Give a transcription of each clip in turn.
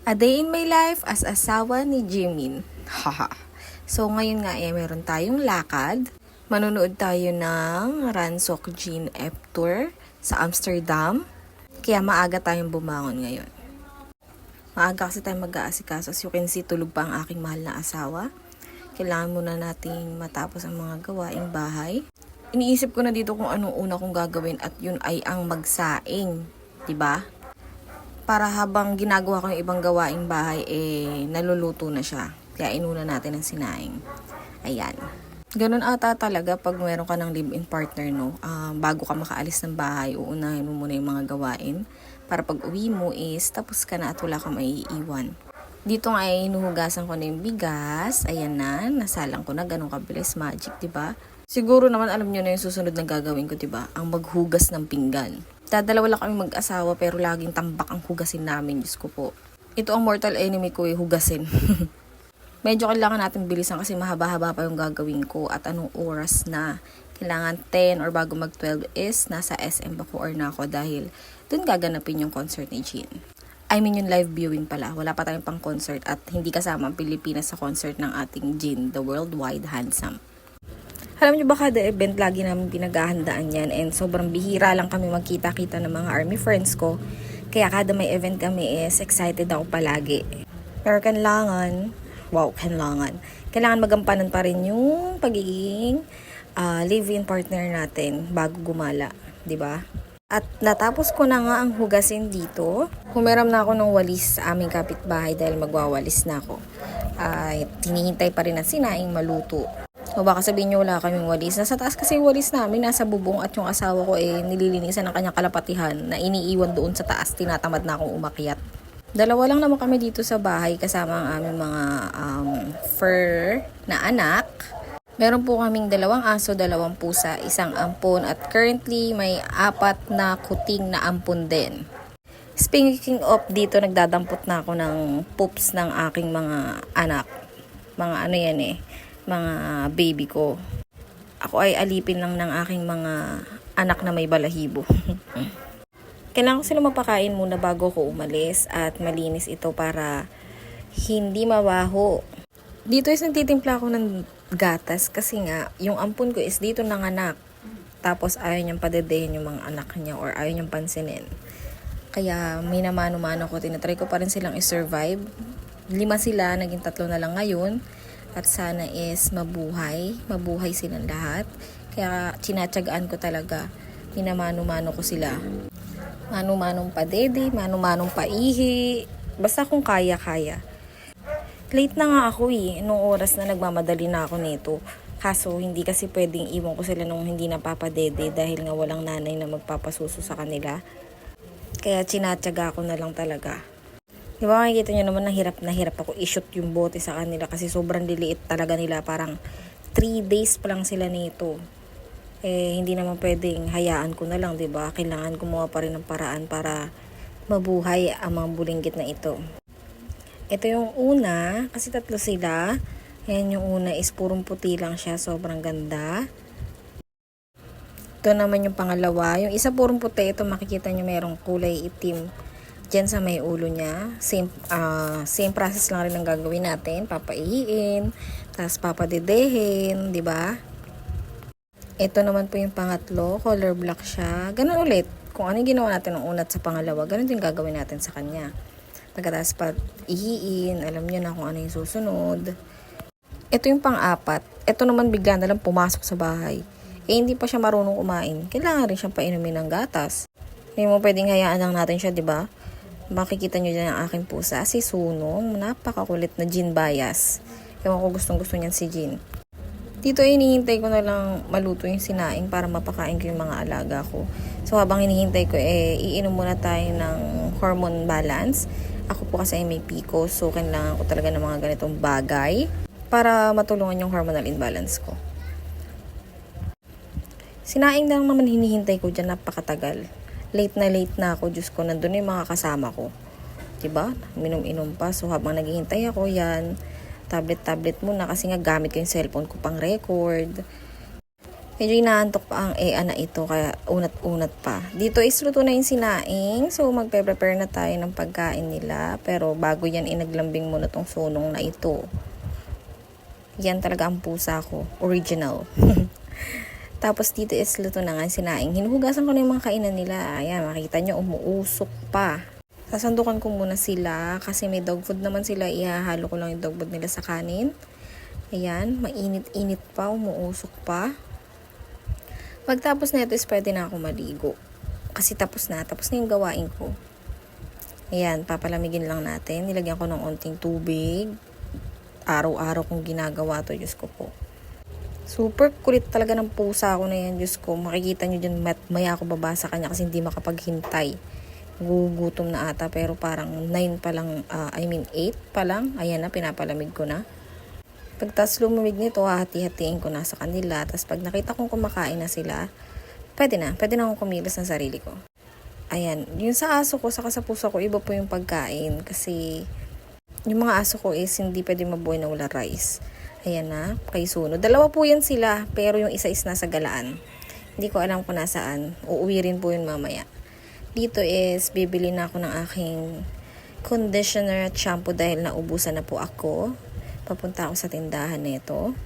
A Day in My Life as asawa ni Jimin. Haha. So ngayon nga meron tayong lakad. Manonood tayo ng Ransok Jean F Tour sa Amsterdam. Kaya maaga tayong bumangon ngayon. Maaga kasi tayo mag-aasikaso. As you can see, tulog pa ang aking mahal na asawa. Kailangan muna nating matapos ang mga gawaing bahay. Iniisip ko na dito kung anong una kong gagawin at yun ay ang magsaing. Diba? Para habang ginagawa ko yung ibang gawaing bahay, naluluto na siya. Kaya inuna natin ang sinaing. Ayan. Ganun ata talaga pag meron ka ng live-in partner, no? Bago ka makaalis ng bahay, uunahin mo muna yung mga gawain. Para pag uwi mo tapos ka na at wala kang maiiwan. Dito nga hinuhugasan ko na yung bigas. Ayan na, nasalang ko na. Ganun kabilis, magic, diba? Siguro naman alam nyo na yung susunod na gagawin ko, diba? Ang maghugas ng pinggan. Dadalawa lang kami mag-asawa pero laging tambak ang hugasin namin, Diyos ko po. Ito ang mortal enemy ko, hugasin. Medyo kailangan natin bilisan kasi mahaba-haba pa yung gagawin ko at anong oras na. Kailangan 10 or bago mag-12 is nasa SM Bacoor na ako dahil dun gaganapin yung concert ni Jean. I mean yung live viewing pala. Wala pa tayong pang concert at hindi kasama ang Pilipinas sa concert ng ating Jean, the worldwide handsome. Alam niyo ba kada event lagi namin pinaghahandaan yan and sobrang bihira lang kami magkita-kita ng mga army friends ko. Kaya kada may event kami excited ako palagi. Pero kailangan magampanan pa rin yung pagiging live-in partner natin bago gumala, 'di ba? At natapos ko na nga ang hugasin dito. Humiram na ako ng walis sa aming kapitbahay dahil magwawalis na ako. Tinihintay pa rin na sinaing maluto. O baka sabihin nyo wala kaming walis. Nasa taas kasi yung walis namin, nasa bubong at yung asawa ko nililinisan ng kanyang kalapatihan na iniiwan doon sa taas. Tinatamad na akong umakyat. Dalawa lang naman kami dito sa bahay kasama ang aming mga fur na anak. Meron po kaming 2 aso, 2 pusa, 1 ampon at currently may 4 na kuting na ampon din. Speaking of dito, nagdadampot na ako ng poops ng aking mga anak. Mga mga baby ko. Ako ay alipin lang ng aking mga anak na may balahibo. Kailangan ko sila mapakain muna bago ko umalis at malinis ito para hindi mabaho. Dito nagtitimpla ako ng gatas kasi nga yung ampun ko dito nanganak. Tapos ayaw niyang padedehin yung mga anak niya or ayaw niyang pansinin. Kaya minamano-mano ko, tinatry ko pa rin silang i-survive. 5 sila, naging 3 na lang ngayon. At sana mabuhay silang lahat. Kaya tinatyagaan ko talaga. Minamano-mano ko sila. Mano-manong padede, mano-manong paihi. Basta kung kaya-kaya. Late na nga ako nung oras na nagmamadali na ako nito. Kaso hindi kasi pwedeng iwan ko sila nung hindi napapadede dahil nga walang nanay na magpapasuso sa kanila. Kaya tinatyaga ko na lang talaga. Diba makikita nyo naman na hirap ako i-shoot yung bote sa kanila kasi sobrang liliit talaga nila. Parang 3 days pa lang sila nito. Hindi naman pwedeng hayaan ko na lang, diba? Kailangan gumawa pa rin ng paraan para mabuhay ang mga bulinggit na ito. Ito yung una, kasi 3 sila. Ayan yung una purong puti lang siya, sobrang ganda. Ito naman yung pangalawa. Yung isa purong puti, ito makikita nyo merong kulay itim dyan sa may ulo niya. Same process lang rin ang gagawin natin. Papaihiin, tapos papadedehin, di ba? Ito naman po yung pangatlo, color black siya. Ganun ulit. Kung ano yung ginawa natin ng una at sa pangalawa, ganun din gagawin natin sa kanya. Pagkatapos pa ihiin, alam niyo na kung ano yung susunod. Ito yung pang-4. Ito naman bigla na lang pumasok sa bahay. Hindi pa siya marunong kumain. Kailangan rin siyang painumin ng gatas. Hindi mo pwedeng hayaan lang natin siya, di ba? Makikita nyo dyan ang aking pusa, si Sunong. Napakakulit na Jean bias. Ewan ko gustong-gusto niyan si Jean. Dito hinihintay ko na lang maluto yung sinaing para mapakain ko yung mga alaga ko. So habang hinihintay ko, iinom muna tayo ng hormone balance. Ako po kasi ay may PCOS, so kailangan ko talaga ng mga ganitong bagay para matulungan yung hormonal imbalance ko. Sinaing na lang naman hinihintay ko dyan, napakatagal. Late na ako, Diyos ko, nandun yung mga kasama ko. Diba? Minom-inom pa. So, habang naghihintay ako, tablet muna kasi nga gamit ko yung cellphone ko pang record. Medyo inaantok pa ang EA na ito, kaya unat-unat pa. Dito is luto na yung sinaing. So, magpe-prepare na tayo ng pagkain nila. Pero bago yan, inaglambing muna tong sunong na ito. Yan talaga ang pusa ko. Original. Tapos dito is luto na nga yung sinaing. Hinuhugasan ko na yung mga kainan nila. Ayan, makita nyo, umuusok pa. Sasandukan ko muna sila kasi may dog food naman sila. Ihahalo ko lang yung dog food nila sa kanin. Ayan, mainit-init pa, umuusok pa. Pagtapos na ito is pwede na ako maligo. Kasi tapos na yung gawain ko. Ayan, papalamigin lang natin. Nilagyan ko ng onting tubig. Araw-araw kong ginagawa to, Diyos ko po. Super kulit talaga ng pusa ko na yan, Diyos ko. Makikita nyo dyan, maya ako babasa kanya kasi hindi makapaghintay. Gugutom na ata, pero parang 9 pa lang, 8 pa lang. Ayan na, pinapalamig ko na. Pagtas lumamig nito, hati-hatiin ko na sa kanila. Tapos pag nakita kong kumakain na sila, pwede na akong kumilos ng sarili ko. Ayan, yung sa aso ko, saka sa pusa ko, iba po yung pagkain. Kasi yung mga aso ko is hindi pwede mabuhay na wala rice. Ayan na, kay Suno. Dalawa po yan sila, pero yung isa is nasa Galaan. Hindi ko alam kung nasaan. Uuwi rin po yun mamaya. Dito is, bibili na ako ng aking conditioner at shampoo dahil naubusan na po ako. Papunta ako sa tindahan nito.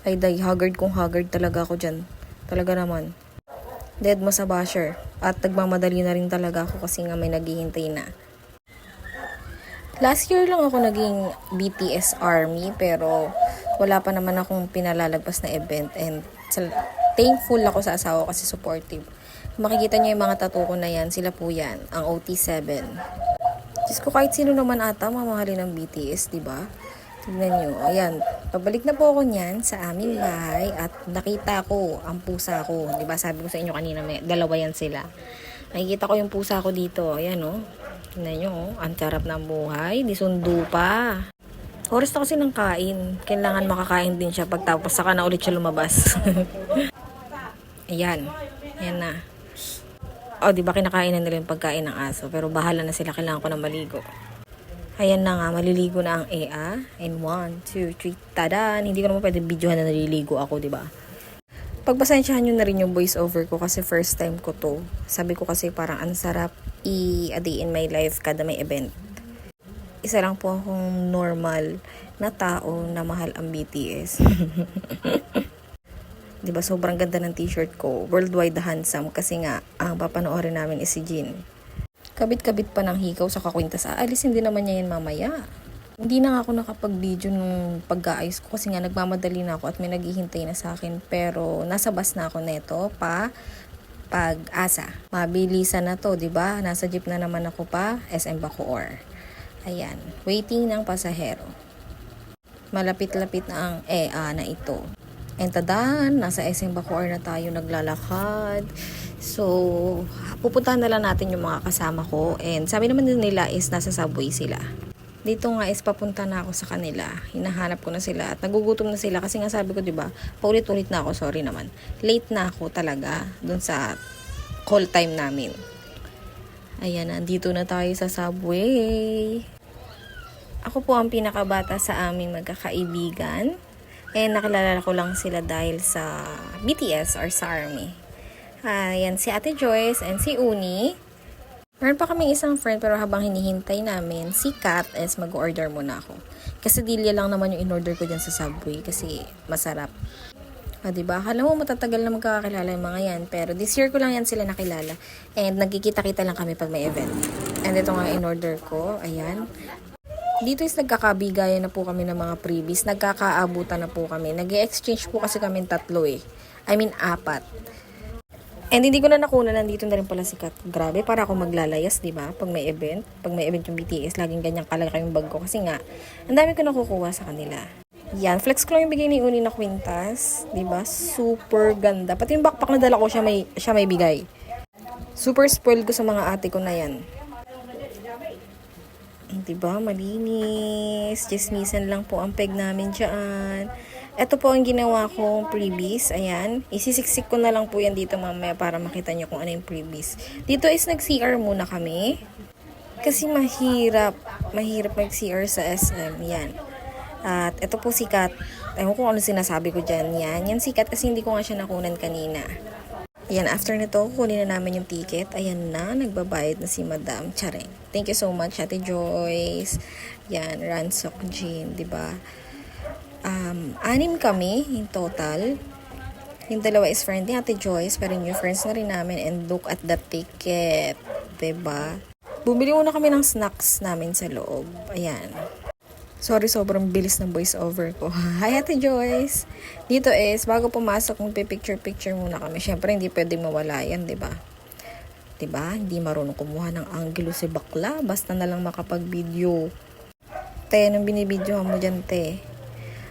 Ay, haggard talaga ako dyan. Talaga naman. Dead mo sa basher. At nagmamadali na rin talaga ako kasi nga may naghihintay na. Last year lang ako naging BTS Army pero wala pa naman akong pinalalagpas na event and thankful ako sa asawa kasi supportive. Makikita niyo yung mga tattoo ko na yan, sila po yan, ang OT7. Diyos ko, kahit sino naman ata mamahalin ng BTS, diba? Tignan nyo, ayan, pabalik na po ako niyan sa aming bahay at nakita ko ang pusa ko. Diba sabi ko sa inyo kanina, may dalawa yan sila. Nakikita ko yung pusa ko dito, ayan o. Tignan nyo, ang sarap ng buhay, di sundo pa. Oras na kasi ng kain, kailangan makakain din siya pagtapos saka na ulit siya lumabas. Ayan, ayan na. O, diba kinakain na nila yung pagkain ng aso, pero bahala na sila, kailangan ko na maligo. Ayan na nga, maliligo na ang EA. And 1, 2, 3, tadan! Hindi ko naman pwede videohan na naliligo ako, diba? Pagpasensyahan nyo na rin yung voice over ko kasi first time ko to. Sabi ko kasi parang ang sarap a day in my life kada may event. Isa lang po akong normal na tao na mahal ang BTS. Diba, sobrang ganda ng t-shirt ko. Worldwide handsome kasi nga, ang papanoorin namin is si Jin. Kabit-kabit pa ng hikaw sa kakwintas. Alisin din naman niya yan mamaya. Hindi na ako nakapag-video nung pag-aayos ko kasi nga nagmamadali na ako at may naghihintay na sa akin. Pero nasa bus na ako neto pag-asa. Mabilisan na to, diba? Nasa jeep na naman ako pa, SM Bacoor. Ayan, waiting ng pasahero. Malapit-lapit na ang EA na ito. And tadan, nasa SM Bacoor na tayo naglalakad. So, pupuntahan na lang natin yung mga kasama ko. And sabi naman din nila is nasa subway sila. Dito nga is papunta na ako sa kanila. Hinahanap ko na sila at nagugutom na sila. Kasi nga sabi ko, diba, paulit-ulit na ako. Sorry naman. Late na ako talaga dun sa call time namin. Ayan, nandito na tayo sa subway. Ako po ang pinakabata sa aming magkakaibigan. And nakilala ko lang sila dahil sa BTS or sa ARMY. Ayan, si Ate Joyce and si Uni. Meron pa kaming isang friend pero habang hinihintay namin, si Kat is mag-order muna ako. Kasi dilya lang naman yung in-order ko dyan sa subway kasi masarap. Diba? Alam mo, matatagal na magkakakilala yung mga yan. Pero this year ko lang yan sila nakilala. And nagkikita-kita lang kami pag may event. And ito nga in-order ko. Ayan. Dito is nagkakabigayan na po kami ng mga freebies. Nagkakaabutan na po kami. Nag-exchange po kasi kami 3 eh. I mean 4. And hindi ko na nakuna, nandito na rin pala si Kat. Grabe, para ako maglalayas, di ba? Pag may event yung BTS, laging ganyang kalaki yung bag ko. Kasi nga, ang dami ko nakukuha sa kanila. Yan, flex ko lang yung bigay ni Uni na kwintas. Di ba? Super ganda. Pati yung backpack na dala ko, siya may bigay. Super spoiled ko sa mga ate ko na yan. Diba? Malinis. Chismisan lang po ang peg namin dyan. Ito po ang ginawa kong freebies. Ayan. Isisiksik ko na lang po yan dito mamaya para makita nyo kung ano yung freebies. Dito is nag-CR muna kami. Kasi mahirap mag-CR sa SM. Yan. At ito po si Kat. Ewan ko ano sinasabi ko dyan. Yan sikat kasi hindi ko nga siya nakunan kanina. Ayan, after nito, kunin na namin yung ticket. Ayan na, nagbabayad na si Madam. Tsareng. Thank you so much, Ate Joyce. Yan, Ransok Jean, diba? 6 kami in total. Yung dalawa is friend ni Ate Joyce, pero new friends na rin namin. And look at the ticket, diba? Bumili muna kami ng snacks namin sa loob. Ayan. Sorry, sobrang bilis ng voice over ko. Hi, Ate Joyce! Dito is, bago pumasok, magpipicture-picture muna kami. Siyempre, hindi pwede mawala yan, diba? Diba? Hindi marunong kumuha ng angulo si bakla. Basta na lang makapag-video. Te, nung binibidyohan mo dyan, te.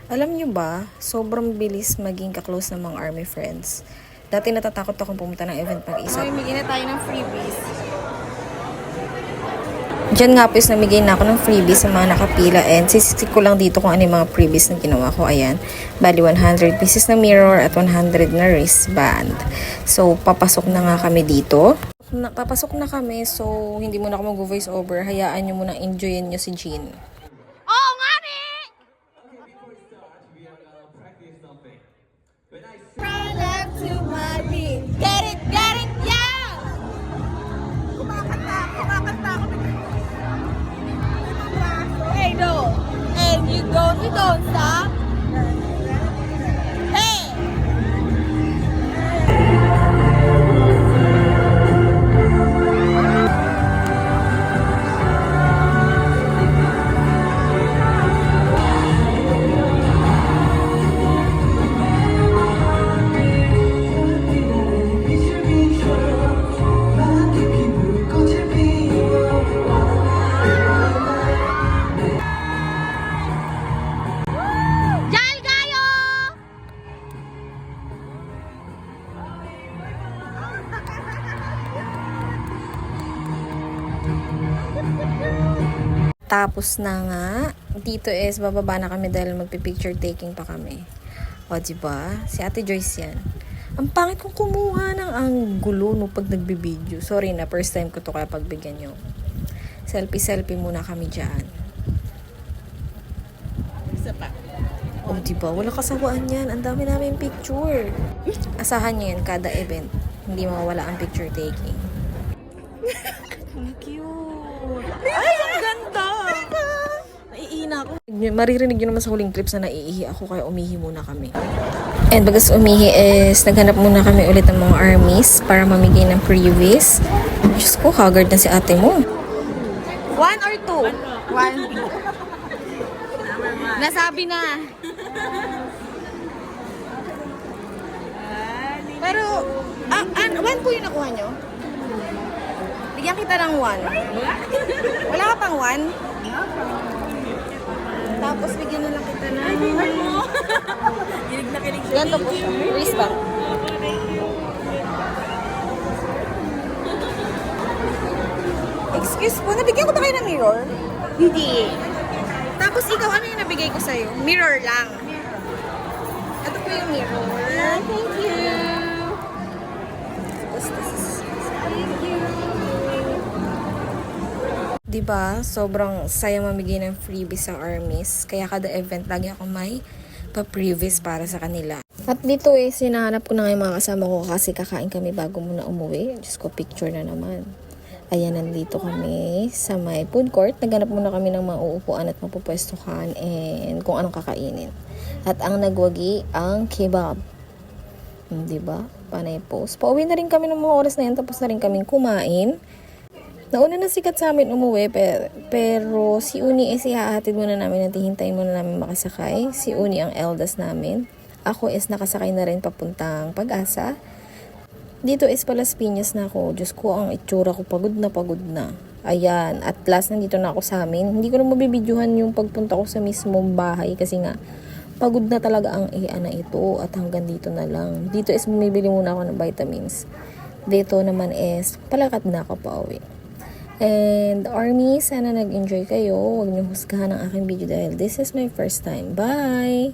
Alam nyo ba, sobrang bilis maging kaklose ng mga army friends. Dati natatakot akong pumunta ng event mag-isa. So, humigin na tayo ng freebies. Diyan nga po is namigay na ako ng freebies sa mga nakapila and sisisik ko lang dito kung ano yung mga freebies na ginawa ko. Ayan, bali 100 pieces na mirror at 100 na wristband. So, papasok na nga kami dito. Papasok na kami, so hindi muna ako mag-voice over. Hayaan nyo muna enjoyin nyo si Jean. Oo nga ni! Right up to my beat. Get it, yeah! Kumakanta ako. Hey, no. And you don't stop. Hey! Dahil kayo! Tapos na nga, dito is bababa na kami dahil magpipicture taking pa kami. O, diba? Si Ate Joyce yan. Ang pangit kong kumuha ng anggulo no pag nagbibideo. Sorry na, first time ko to kaya pagbigyan nyo. Selfie muna kami dyan. Isa pa. O, diba? Wala kasawaan yan. Ang dami namin picture. Asahan nyo yan kada event. Hindi mawawala ang picture taking. Ang cute. Ay, ang ganda! Naiihina ako. Maririnig nyo naman sa huling clips na naiihi ako kaya umihi muna kami. And bagas umihi is naghanap muna kami ulit ng mga armies para mamigay ng previous. Diyos ko, haggard na si ate mo. 1 or 2? 1. Nasabi na. Pero, 1 po yung nakuha nyo? Bigyan kita ng 1. Wala ka pang 1? Tapos bigyan na lang kita ng... Kilig na kilig siya. Ganito po siya. Wristband. Excuse po, nabigyan ko ba kayo ng mirror? Hindi. Tapos ikaw, ano yung nabigay ko sa'yo? Mirror lang. Ito po yung mirror. Thank you. Thank you. Diba? Sobrang saya mamigay ng freebies sa armies. Kaya kada event lagi ako may pa-previous para sa kanila. At dito sinahanap ko na nga yung mga kasama ko kasi kakain kami bago muna umuwi. Diyos ko, picture na naman. Ayan, nandito kami sa may food court. Naghanap muna kami ng mga uupuan at mapupwestuhan and kung anong kakainin. At ang nagwagi, ang kebab. Diba? Panay post. Pauwi na rin kami ng mga oras na yan. Tapos na rin kaming kumain. Nauna na sikat sa amin umuwi, pero si Uni ihahatid muna namin at hihintayin muna namin makasakay. Si Uni ang eldest namin. Ako is nakasakay na rin papuntang Pag-asa. Dito is Palas Piñas na ako. Diyos ko, ang itsura ko pagod na pagod na. Ayan, at last nandito na ako sa amin. Hindi ko na mabibidyohan yung pagpunta ko sa mismong bahay kasi nga pagod na talaga ang na ito at hanggang dito na lang. Dito is bumibili muna ako ng vitamins. Dito naman is palakad na ako pa uwi. And army, sana nag-enjoy kayo. Huwag niyo husgahan ang aking video dahil this is my first time. Bye!